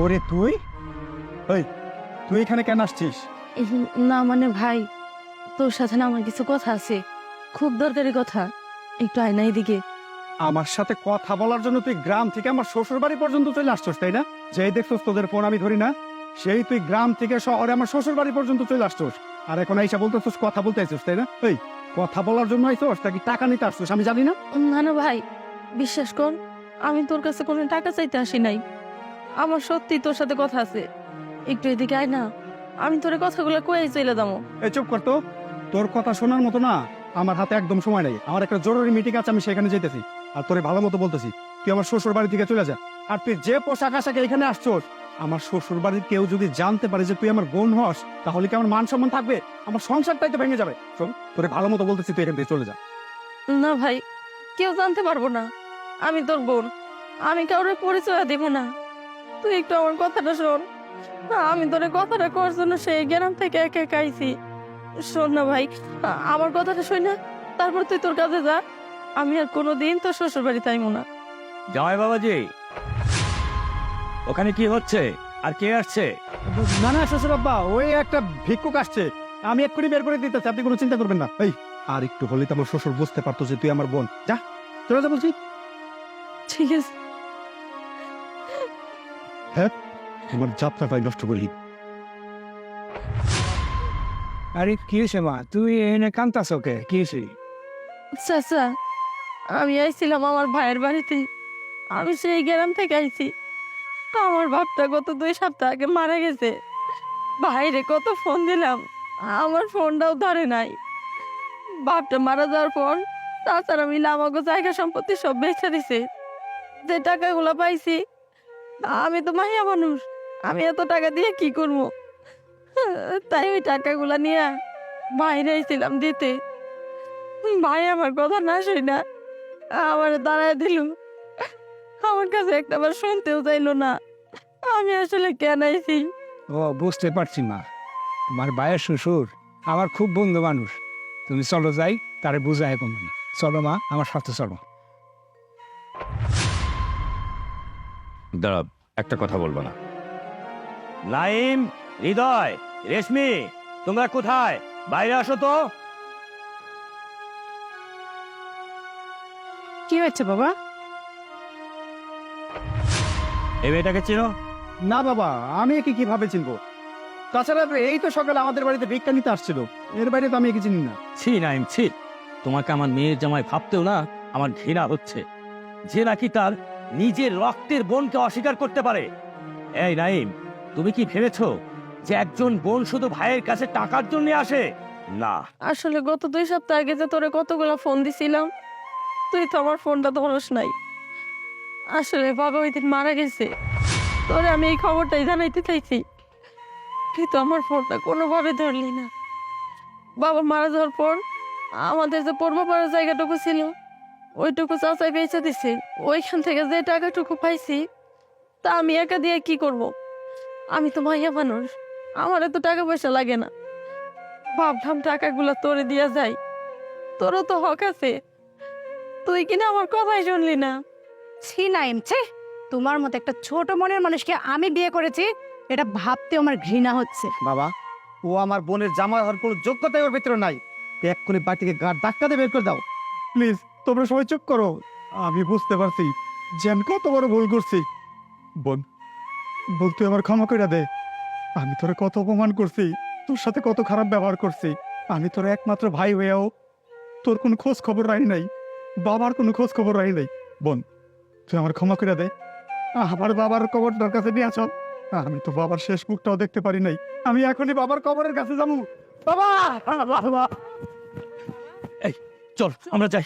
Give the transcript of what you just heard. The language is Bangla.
ওরে তুই এই তুই এখানে কেন আসছিস? না মানে ভাই, তোর সাথে না আমার কিছু কথা আছে, খুব দরকারি কথা। একটু আয় না এদিকে। আমার সাথে কথা বলার জন্য তুই গ্রাম থেকে আমার শ্বশুর বাড়ি পর্যন্ত চলে আসছিস, তাই না? যেই দেখছিস তোদের ফোন আমি ধরি না, সেই তুই গ্রাম থেকে শহরে আমার শ্বশুর বাড়ি পর্যন্ত চলে আসছিস, আর এখন আইসা বলতেছিস কথা বলতে আইছিস, তাই না? এই কথা বলার জন্য আইছিস নাকি টাকা নিতে আসছিস আমি জানি না। না না ভাই, বিশ্বাস কর, আমি তোর কাছে কোনো টাকা চাইতে আসি নাই। আমার সত্যি তোর সাথে কথা আছে, একটু এদিকে আয় না, আমি তোর কথাগুলো কয়ে চলে যাবো। এই চুপ কর তো, তোর কথা শোনার মতো না আমার হাতে একদম সময় নেই। আমার একটা জরুরি মিটিং আছে, আমি সেখানে যেতেছি। আর তোরে ভালো মতো বলতেছি, তুই আমার শ্বশুর বাড়ি থেকে চলে যা। আর তুই যে পোশাক আশাকে এখানে আসছোস, আমার শ্বশুর বাড়ির কেউ যদি জানতে পারে যে তুই আমার বোন হস, তাহলে কি আমার মান সম্মান থাকবে? আমার সংসারটাই তো ভেঙে যাবে। শোন, তোরে ভালো মতো বলতেছি, তুই এখান থেকে চলে যা। না ভাই, কেউ জানতে পারবো না আমি তোর বোন, আমি কারোর পরিচয় দেব না। তুই একটু আমার কথাটা শোন, আমি তোর কথাটা করার জন্য সেই গ্রাম থেকে একা একা আইছি। শোন না ভাই, আমার কথাটা শোন না, তারপর তুই তোর কাজে যা। আমি আর কোনোদিন তোর শ্বশুর বাড়িতে আইমো না। জামাই বাবাজি, ওখানে কি হচ্ছে আর কে আসছে? না না শ্বশুর আব্বা, ওই একটা ভিক্ষুক আসছে, আমি এক্ষুনি বের করে দিতেছি, আপনি কোনো চিন্তা করবেন না। এই আর একটু হলে তো আমার শ্বশুর বুঝতে পারতো যে তুই আমার বোন। যা চলে যা বলছি। ঠিক আছে। হ্যাঁ, আমার যাত্রাটাই নষ্ট করলি। আরে কি হয়েছে মা, তুই এনে কান্তাছ কে? কি হয়েছে? চাচা, আমি আইছিলাম আমার ভাইয়ের বাড়িতে, আমি সেই গ্রাম থেকে আইছি। আমার বাপটা গত 2 সপ্তাহ আগে মারা গেছে। ভাইরে কত ফোন দিলাম, আমার ফোনটাও ধরে নাই। বাপটা মারা যাওয়ার পর চাচারা মিলে আমাকে জায়গা সম্পত্তি সব বেচে দিছে। যে টাকাগুলো পাইছি, আমি তো মাইয়া মানুষ, আমি এত টাকা দিয়ে কি করবো? তাই ওই টাকাগুলা নিয়ে বাইরে আইছিলাম দিতে। ভাই আমার কথা না শুই না আমার দাঁড়ায় দিল, আমার কাছে একটাবার শুনতেও চাইলো না আমি আসলে কেন আইছি। ও বুঝতে পারছি মা, তোমার ভাইয়ের শ্বশুর আমার খুব বন্ধু মানুষ। তুমি চলো যাই, তারে বুঝায় কমনি। চলো মা, আমার সাথে চলো। দাঁড়া, একটা কথা বলবো না। নাইম, হৃদয়, রেশমি, তোমরা কোথায়? বাইরে আসো তো। কি হয়েছে বাবা? এই মেয়েটাকে চিনো? না বাবা, আমি একে কিভাবে চিনবো? তাছাড়া এই তো সকালে আমাদের বাড়িতে ভিক্ষা নিতে আসছিল, এর বাইরে তো আমি একে চিনি না। ছি নাইম, ছি। তোমাকে আমার মেয়ের জামাই ভাবতেও না আমার ঘৃণা হচ্ছে, যে নাকি তার নিজের রক্তের বোনকে অস্বীকার করতে পারে। এই নাইম, তুমি কি ভেবেছো যে একজন বোন শুধু ভাইয়ের কাছে টাকার জন্য আসে? না। আসলে গত 2 সপ্তাহ আগে যে তোরে কতগুলো ফোন দিছিলাম, তুই তো আমার ফোনটা ধরস নাই। আসলে বাবা ওই দিন মারা গেছে, তোরে আমি এই খবরটাই জানাইতে চাইছি, তুই তো আমার ফোনটা কোনোভাবে ধরলি না। বাবা মারা যাওয়ার পর আমাদের যে পূর্বপাড়ার জায়গাটুকু ছিল, ওইটুকু চাচাই বেঁচে দিছে। ওইখান থেকে যে টাকাটুকু পাইছি, তা আমি একা দিয়ে কি করব? আমি তো মাইয়া মানুষ, আমার এত টাকা পয়সা লাগে না। ভাবলাম টাকাগুলো তোরে দিয়া যায়, তোরও তো হক আছে, তুই কিনা আমার কথাই শুনলি না। ছি নাইম, ছে, তোমার মতো একটা ছোট মনের মানুষকে আমি বিয়ে করেছি, এটা ভাবতে আমার ঘৃণা হচ্ছে। বাবা, ও আমার বোনের জামাই হওয়ার কোনো যোগ্যতাই ওর ভিতরে নাই। এক্ষুনি বাড়ি থেকে গাড় ধাক্কা দিয়ে বের করে দাও প্লিজ। তোমরা সবাই চুপ করো, আমি বুঝতে পারছি যে আমি কত বড় ভুল করছি। বোন, বোন তুই আমার ক্ষমা করে দে। আমি তোরে কত অপমান করছি, তোর সাথে কত খারাপ ব্যবহার করছি। আমি তোর একমাত্র ভাই হয়েও তোর কোনো খোঁজ খবর রাখি নাই, বাবার কোনো খোঁজ খবর রাখি নাই। বোন, তুই আমার ক্ষমা করে দে। আমার বাবার কবরটার কাছে নিয়ে আসো। আমি তো বাবার শেষ মুখটাও দেখতে পারি নাই, আমি এখনই বাবার কবরের কাছে যাবো। বাবা, বাবা, এই চল আমরা যাই।